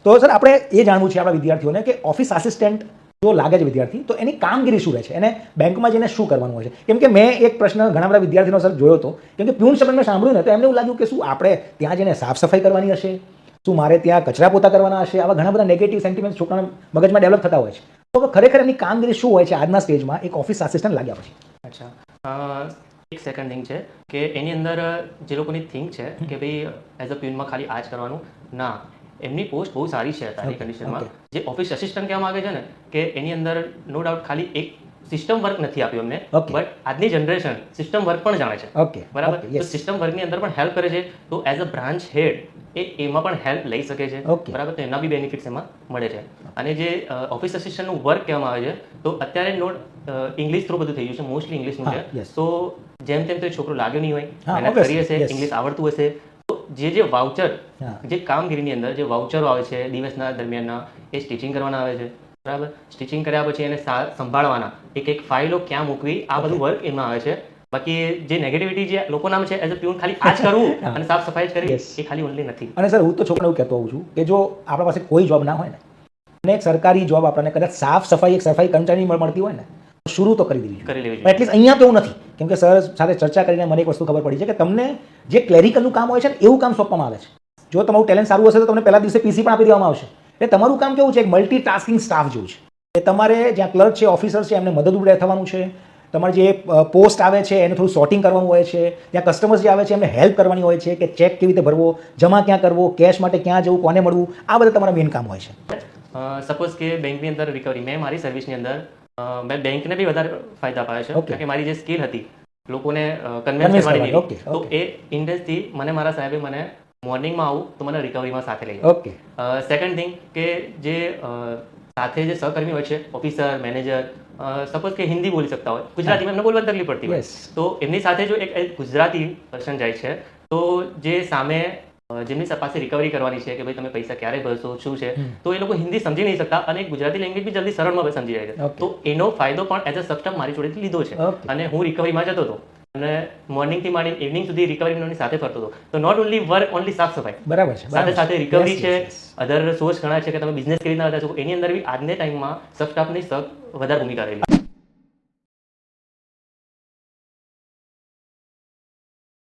તો સર આપણે એ જાણવું છે આપણા વિદ્યાર્થીઓને કે ઓફિસ આસિસ્ટન્ટ જો લાગે છે વિદ્યાર્થી તો એની કામગીરી શું રહે છે, એને બેંકમાં જઈને શું કરવાનું હોય છે? કેમ કે મેં એક પ્રશ્ન ઘણા બધા વિદ્યાર્થીનો સર જોયો હતો, કેમ કે પ્યુન શબ્દ મેં સાંભળ્યું ને તો એમને એવું લાગ્યું કે શું આપણે ત્યાં જઈને સાફ સફાઈ કરવાની હશે, શું મારે ત્યાં કચરા પોતા કરવાના હશે? આવા ઘણા બધા નેગેટિવ સેન્ટિમેન્ટ છોકરાના મગજમાં ડેવલપ થતા હોય છે. તો ખરેખર એમની કામગીરી શું હોય છે આજના સ્ટેજમાં એક ઓફિસ આસિસ્ટન્ટ લાગ્યા પછી? અચ્છા, એક સેકન્ડ થિંગ છે કે એની અંદર જે લોકોની થિંક છે કે ભાઈ એઝ અ પ્યુનમાં ખાલી આ જ કરવાનું ના, એમની પોસ્ટ બહુ સારી છે અત્યારની કન્ડિશનમાં. જે ઓફિસ અસિસ્ટન્ટ કહેવામાં આવે છે ને કે એની અંદર નો ડાઉટ ખાલી એક સિસ્ટમ વર્ક નથી આપ્યું એમને, બટ આજની જનરેશન સિસ્ટમ વર્ક પણ જાણે છે, બરાબર? તો સિસ્ટમ વર્કની અંદર પણ હેલ્પ કરે છે, તો એઝ અ બ્રાન્ચ હેડ એમાં પણ હેલ્પ લઈ શકે છે, બરાબર? તો એના બી બેનિફિટ્સ એમાં મળે છે. અને જે ઓફિસ અસિસ્ટન્ટનું વર્ક કહેવામાં આવે છે તો અત્યારે ઇંગ્લિશ થ્રુ બધું થઈ ગયું છે, મોસ્ટલી ઇંગ્લિશનું છે. તો જેમ તેમ તો એ છોકરો લાગ્યો નહીં હોય, મહેનત કરી હશે, ઇંગ્લિશ આવડતું હશે, તો જે વાઉચર, જે કામગીરીની અંદર જે વાઉચરો આવે છે દિવસના દરમિયાનના, એ સ્ટિચિંગ કરવાના આવે છે, બરાબર? સ્ટિચિંગ કર્યા પછી એને સંભાળવાના, એક ફાઇલો ક્યાં મૂકવી, આ બધું વર્ક એમાં આવે છે. બાકી જે નેગેટિવિટી જે લોકો નામ છે એઝ અ પ્યુન ખાલી આ જ કરવું અને સાફ સફાઈ જ કરવી, એ ખાલી ઓનલી નથી. અને સર હું તો છોકરાને એવું કહેતો હોઉં છું કે જો આપણા પાસે કોઈ જોબ ના હોય ને અને એક સરકારી જોબ આપણને કદાચ સાફ સફાઈ એક સફાઈ કર્મચારી મળતી હોય ને તો શરૂ તો કરી લેવી જોઈએ. એટલીસ્ટ અહીંયા તો એવું નથી, કેમ કે સર સાથે ચર્ચા કરીને મને એક વસ્તુ ખબર પડી છે કે તમને જે ક્લેરિકલનું કામ હોય છે ને એવું કામ સોંપવામાં આવે છે. જો તમારું ટેલેન્ટ સારું હશે તો તમને પહેલા દિવસે પીસી પણ આપી દેવામાં આવશે. એટલે તમારું કામ કેવું છે, એક મલ્ટીટાસ્કિંગ સ્ટાફ જેવું છે. એ તમારે જ્યાં ક્લર્ક છે, ઓફિસર છે, એમને મદદરૂપ થવાનું છે. તમારે જે પોસ્ટ આવે છે એને થોડું સોર્ટિંગ કરવાનું હોય છે. ત્યાં કસ્ટમર્સ જે આવે છે એમને હેલ્પ કરવાની હોય છે કે ચેક કેવી રીતે ભરવો, જમા ક્યાં કરવો, કેશ માટે ક્યાં જવું, કોને મળવું, આ બધા તમારા મેઇન કામ હોય છે. સપોઝ કે બેંકની અંદર રિકવરી, મેં મારી સર્વિસની અંદર મેં બેંકને બી વધારે ફાયદા પાડે છે, કારણ કે મારી જે સ્કિલ હતી લોકોને કન્વિન્સ કરવાની, તો એ ઇન્ડેક્સથી મને મારા સાહેબે મને મોર્નિંગમાં આવું તો મને રિકવરીમાં સાથે લઈ જાય. સેકન્ડ થિંગ કે જે સાથે જે સહકર્મી હોય છે, ઓફિસર, મેનેજર, સપોઝ કે હિન્દી બોલી શકતા હોય, ગુજરાતીમાં એમને બોલવાની તકલીફ પડતી હોય, તો એમની સાથે જો એક ગુજરાતી પર્સન જાય છે તો જે સામે જેમની પાસે રિકવરી કરવાની છે કે ભાઈ તમે પૈસા ક્યારે ભરશો, શું છે, તો એ લોકો હિન્દી સમજી નહીં શકતા અને ગુજરાતી લેંગ્વેજ બી જલ્દી સરળમાં સમજી જાય છે. તો એનો ફાયદો પણ એઝ અ સબસ્ટાફ મારી જોડેથી લીધો છે. અને હું રિકવરીમાં જતો હતો અને મોર્નિંગથી માંડીને ઇવનિંગ સુધી રિકવરીની સાથે ફરતો હતો. તો નોટ ઓનલી વર્ક, ઓનલી સાફ સફાઈ, બરાબર છે, સાથે સાથે રિકવરી છે, અધર સોર્સ ઘણા છે કે તમે બિઝનેસ કેવી રીતના વધારો છો, એની અંદર બી આજના ટાઈમમાં સબસ્ટાફની વધારે ભૂમિકા રહેલી.